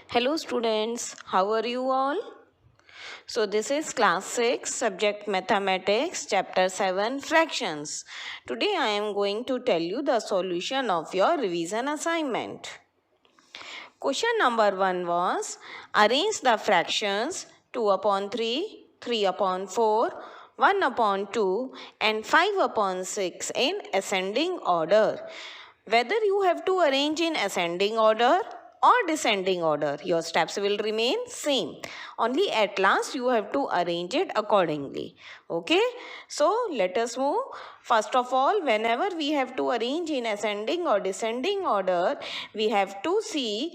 Hello students, how are you all? So this is class 6 subject mathematics chapter 7 fractions. Today I am going to tell you the solution of your revision assignment. Question number 1 was arrange the fractions 2 upon 3, 3 upon 4, 1 upon 2 and 5 upon 6 in ascending order. Whether you have to arrange in ascending order or descending order, your steps will remain same. Only at last you have to arrange it accordingly. Okay, so let us move. First of all, whenever we have to arrange in ascending or descending order, we have to see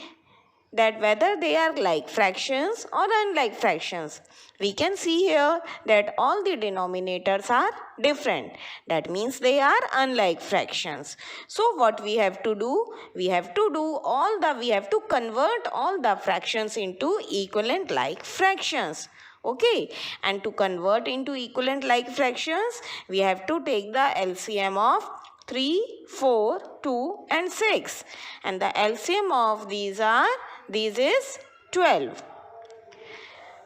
that whether they are like fractions or unlike fractions. We can see here that all the denominators are different. That means they are unlike fractions. So what we have to do? We have to convert all the fractions into equivalent like fractions. Okay, and to convert into equivalent like fractions, we have to take the LCM of 3, 4, 2 and 6. And the LCM of these is 12.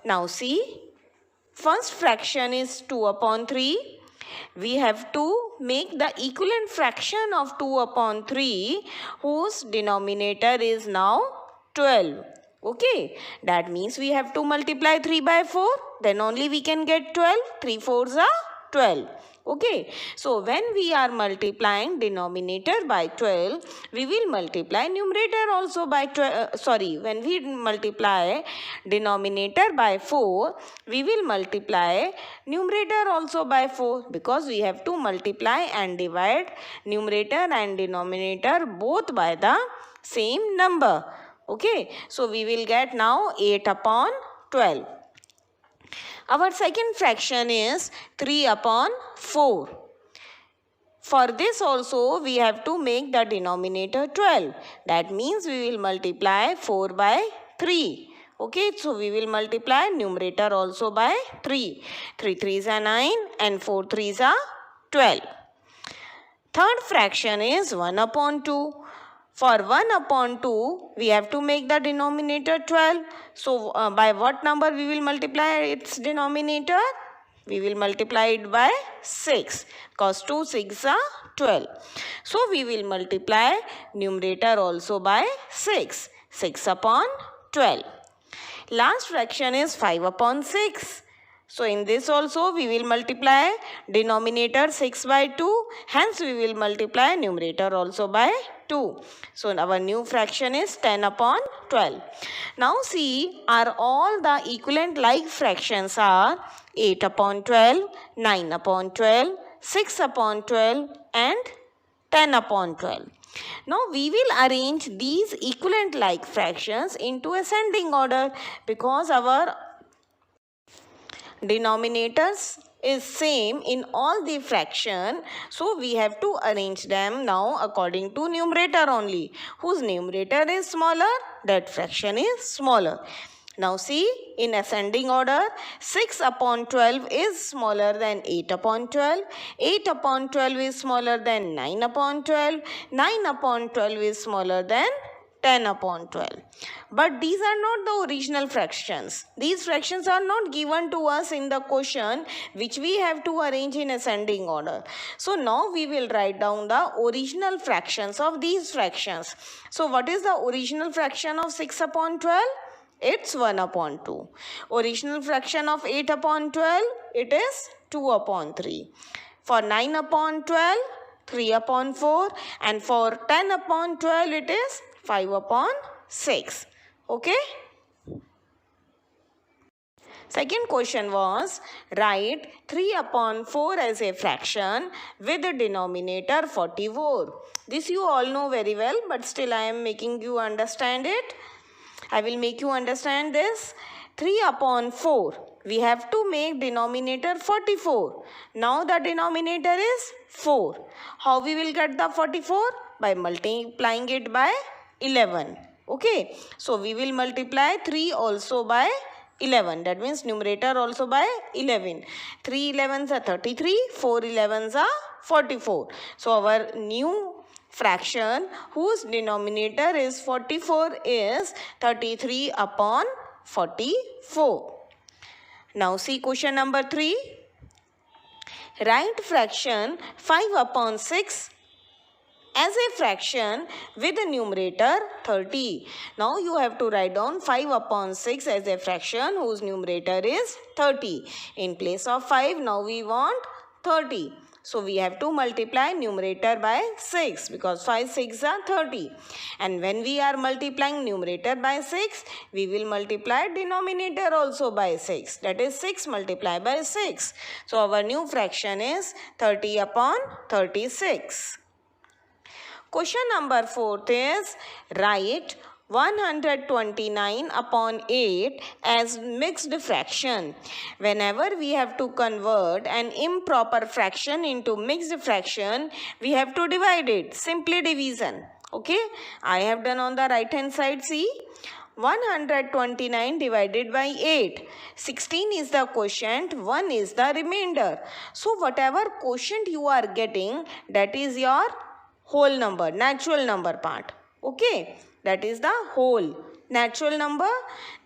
Now see, first fraction is 2 upon 3. We have to make the equivalent fraction of 2 upon 3 whose denominator is now 12. Okay, that means we have to multiply 3 by 4. Then only we can get 12. 3 fours are 12. Okay, so when we are multiplying denominator by 12, we will multiply numerator also by 12. When we multiply denominator by 4, we will multiply numerator also by 4 because we have to multiply and divide numerator and denominator both by the same number. Okay, so we will get now 8 upon 12. Our second fraction is 3 upon 4. For this also we have to make the denominator 12. That means we will multiply 4 by 3. Okay, so we will multiply numerator also by 3. 3 3s are 9 and 4 3s are 12. Third fraction is 1 upon 2. For 1 upon 2, we have to make the denominator 12. So, by what number we will multiply its denominator? We will multiply it by 6 because 2 6 are 12. So, we will multiply numerator also by 6. 6 upon 12. Last fraction is 5 upon 6. So in this also we will multiply denominator 6 by 2. Hence we will multiply numerator also by 2. So our new fraction is 10 upon 12. Now see, are all the equivalent like fractions are 8 upon 12, 9 upon 12, 6 upon 12 and 10 upon 12. Now we will arrange these equivalent like fractions into ascending order because our denominators is same in all the fraction, so we have to arrange them now according to numerator only. Whose numerator is smaller, that fraction is smaller. Now see, in ascending order, 6 upon 12 is smaller than 8 upon 12. 8 upon 12 is smaller than 9 upon 12. 9 upon 12 is smaller than 10 upon 12. But these are not the original fractions. These fractions are not given to us in the question which we have to arrange in ascending order. So now we will write down the original fractions of these fractions. So what is the original fraction of 6 upon 12? It's 1 upon 2. Original fraction of 8 upon 12, it is 2 upon 3. For 9 upon 12, 3 upon 4. And for 10 upon 12, it is 5 upon 6. Okay. Second question was, write 3 upon 4 as a fraction with the denominator 44. This you all know very well, but still I am making you understand it. I will make you understand this. 3 upon 4. We have to make denominator 44. Now the denominator is 4. How we will get the 44? By multiplying it by 11. Okay. So we will multiply 3 also by 11. That means numerator also by 11. 3 11s are 33. 4 11s are 44. So our new fraction whose denominator is 44 is 33 upon 44. Now see question number 3. Write fraction 5 upon 6 as a fraction with the numerator 30. Now you have to write down 5 upon 6 as a fraction whose numerator is 30. In place of 5, now we want 30. So we have to multiply numerator by 6 because 5 6 are 30. And when we are multiplying numerator by 6, we will multiply denominator also by 6. That is 6 multiplied by 6. So our new fraction is 30 upon 36. Question number 4 is write 129 upon 8 as mixed fraction. Whenever we have to convert an improper fraction into mixed fraction, we have to divide it. Simply division. Okay, I have done on the right hand side. See, 129 divided by 8. 16 is the quotient, 1 is the remainder. So whatever quotient you are getting, that is your whole number, natural number part. Okay, that is the whole natural number,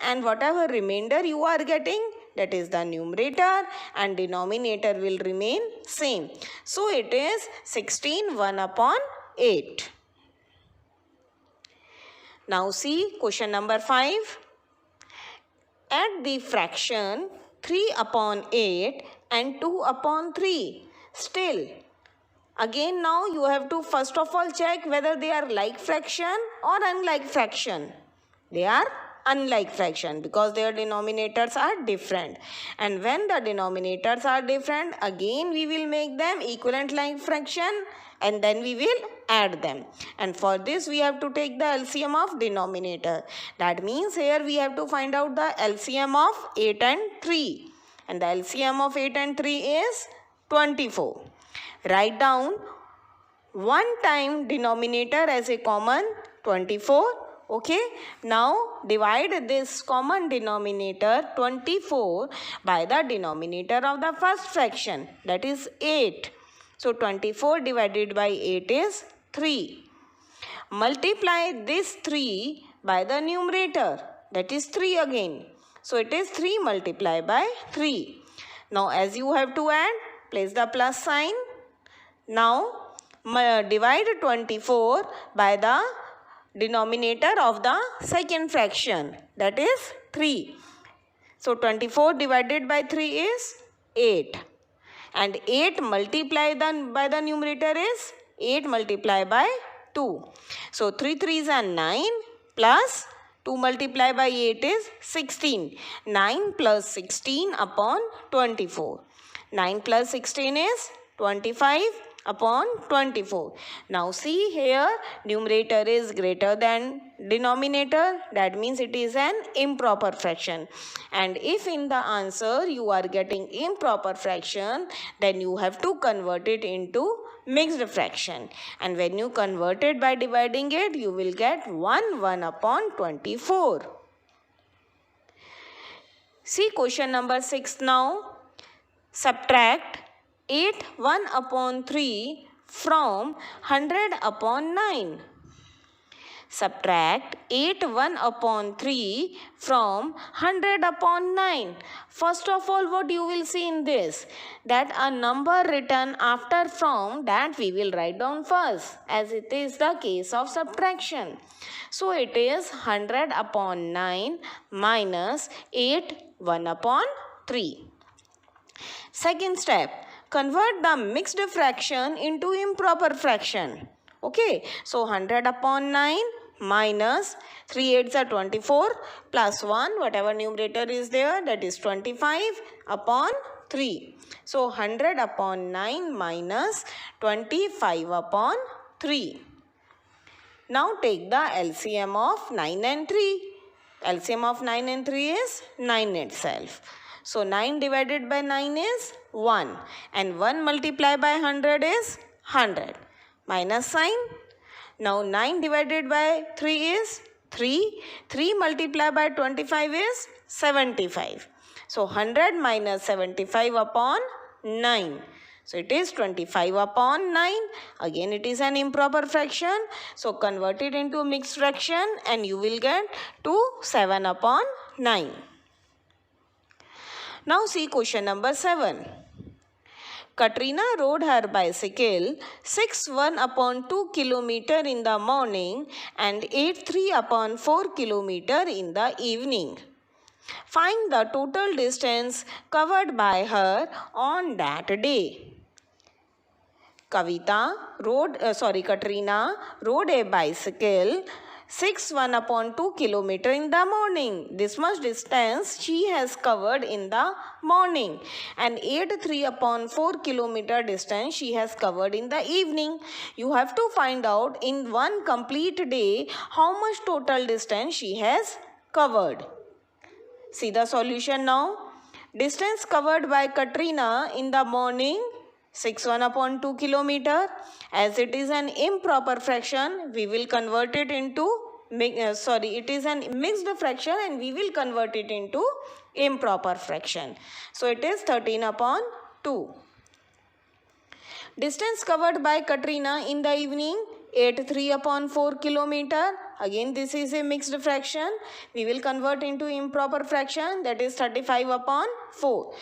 and whatever remainder you are getting, that is the numerator, and denominator will remain same. So it is 16 1 upon 8. Now see question number 5. Add the fraction 3 upon 8 and 2 upon 3. Still, again now you have to first of all check whether they are like fraction or unlike fraction. They are unlike fraction because their denominators are different. And when the denominators are different, again we will make them equivalent like fraction and then we will add them. And for this we have to take the LCM of denominator. That means here we have to find out the LCM of 8 and 3. And the LCM of 8 and 3 is 24. Write down one time denominator as a common 24. Okay. Now divide this common denominator 24 by the denominator of the first fraction, that is 8. So 24 divided by 8 is 3. Multiply this 3 by the numerator, that is 3 again. So it is 3 multiplied by 3. Now as you have to add, place the plus sign. Now divide 24 by the denominator of the second fraction, that is 3. So 24 divided by 3 is 8. And 8 multiplied by the numerator is 8 multiplied by 2. So 3 3s are 9 plus 2 multiplied by 8 is 16. 9 plus 16 upon 24. 9 plus 16 is 25 upon 24. Now see here, numerator is greater than denominator. That means it is an improper fraction. And if in the answer you are getting improper fraction, then you have to convert it into mixed fraction. And when you convert it by dividing it, you will get 1 upon 24. See question number 6 now. Subtract 8 1 upon 3 from 100 upon 9. Subtract 8 1 upon 3 from 100 upon 9. First of all, what you will see in this? That a number written after from, that we will write down first, as it is the case of subtraction. So it is 100 upon 9 minus 8 1 upon 3. Second step, convert the mixed fraction into improper fraction. Okay, so 100 upon 9 minus 3 8s are 24 plus 1, whatever numerator is there, that is 25 upon 3. So 100 upon 9 minus 25 upon 3. Now take the LCM of 9 and 3. LCM of 9 and 3 is 9 itself. So 9 divided by 9 is 1 and 1 multiplied by 100 is 100. Minus sign. Now 9 divided by 3 is 3. 3 multiplied by 25 is 75. So 100 minus 75 upon 9. So it is 25 upon 9. Again it is an improper fraction. So convert it into a mixed fraction and you will get 7 upon 9. Now see question number 7. Katrina rode her bicycle 6.1 upon 2 km in the morning and 8.3 upon 4 km in the evening. Find the total distance covered by her on that day. Katrina rode a bicycle 6.1 upon 2 km in the morning. This much distance she has covered in the morning, and 8.3 upon 4 km distance she has covered in the evening. You have to find out in one complete day how much total distance she has covered. See the solution now. Distance covered by Katrina in the morning 6.1 upon 2 km. As it is an improper fraction, we will convert it into, it is an mixed fraction and we will convert it into improper fraction. So it is 13 upon 2. Distance covered by Katrina in the evening 8.3 upon 4 km. Again this is a mixed fraction. We will convert into improper fraction, that is 35 upon 4.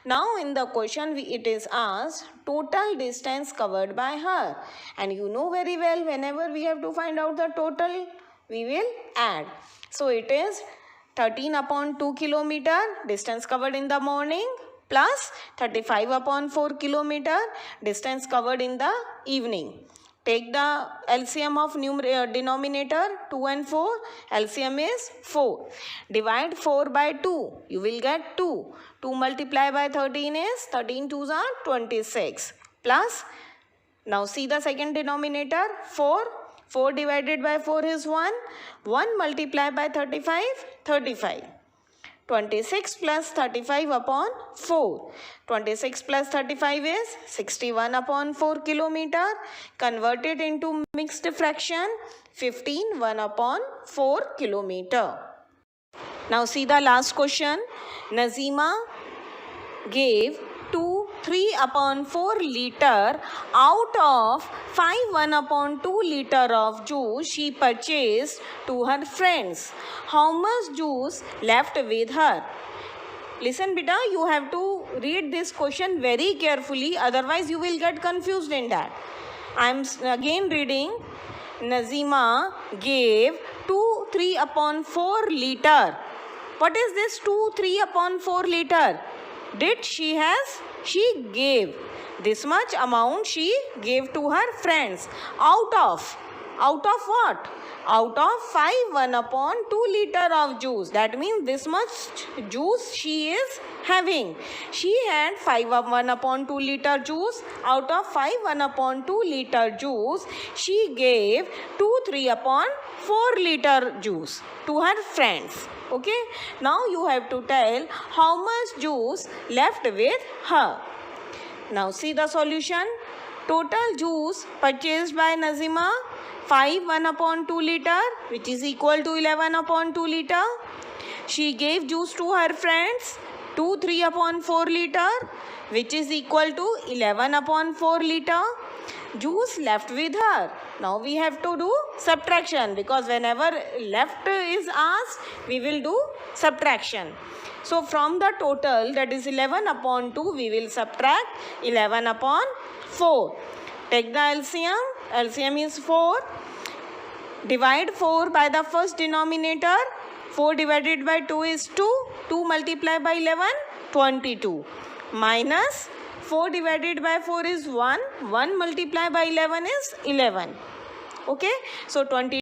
Now in the question it is asked total distance covered by her. And you know very well whenever we have to find out the total, we will add. So it is 13 upon 2 km distance covered in the morning plus 35 upon 4 km distance covered in the evening. Take the LCM of denominator 2 and 4. LCM is 4. Divide 4 by 2. You will get 2. 2 multiplied by 13 is 13 2s are 26. Plus, now see the second denominator 4. 4 divided by 4 is 1. 1 multiplied by 35, 35. 26 plus 35 upon 4. 26 plus 35 is 61 upon 4 km. Converted into mixed fraction 15 1 upon 4 km. Now see the last question. Nazima gave 3 upon 4 liter out of 5 1 upon 2 liter of juice she purchased to her friends. How much juice left with her? Listen beta, you have to read this question very carefully, otherwise you will get confused in that. I am again reading. Nazima gave 3 upon 4 liter. What is this 3 upon 4 liter? She gave this much amount she gave to her friends out of what? Out of 5 1 upon 2 liter of juice. That means this much juice she is having. She had 5 1 upon 2 liter juice. Out of 5 1 upon 2 liter juice, she gave 3 upon 4 liter juice to her friends. Okay, now you have to tell how much juice left with her. Now see the solution. Total juice purchased by Nazima 5 1 upon 2 liter, which is equal to 11 upon 2 liter. She gave juice to her friends 3 upon 4 liter, which is equal to 11 upon 4 liter. Juice left with her. Now we have to do subtraction, because whenever left is asked, we will do subtraction. So from the total, that is 11 upon 2, we will subtract 11 upon 4. Take the LCM. LCM is 4. Divide 4 by the first denominator. 4 divided by 2 is 2. 2 multiplied by 11, 22. Minus 4 divided by 4 is 1. 1 multiplied by 11 is 11. Okay. So 20.